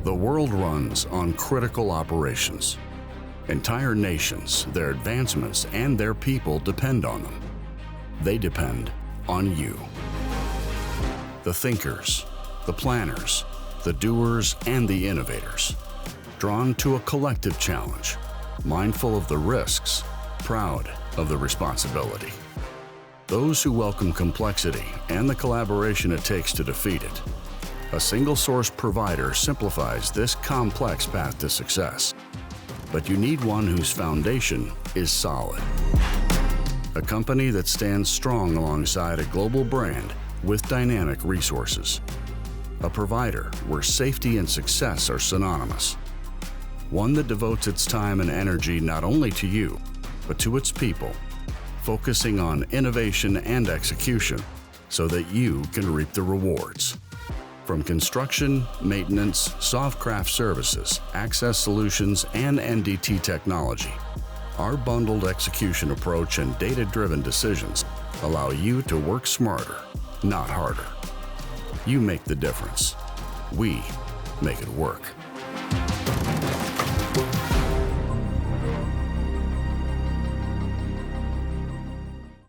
The world runs on critical operations. Entire nations, their advancements, and their people depend on them. They depend on you. The thinkers, the planners, the doers, and the innovators, drawn to a collective challenge, mindful of the risks, proud of the responsibility. Those who welcome complexity and the collaboration it takes to defeat it. A single-source provider simplifies this complex path to success. But you need one whose foundation is solid. A company that stands strong alongside a global brand with dynamic resources. A provider where safety and success are synonymous. One that devotes its time and energy not only to you, but to its people, focusing on innovation and execution so that you can reap the rewards. From construction, maintenance, soft craft services, access solutions, and NDT technology, our bundled execution approach and data-driven decisions allow you to work smarter, not harder. You make the difference. We make it work.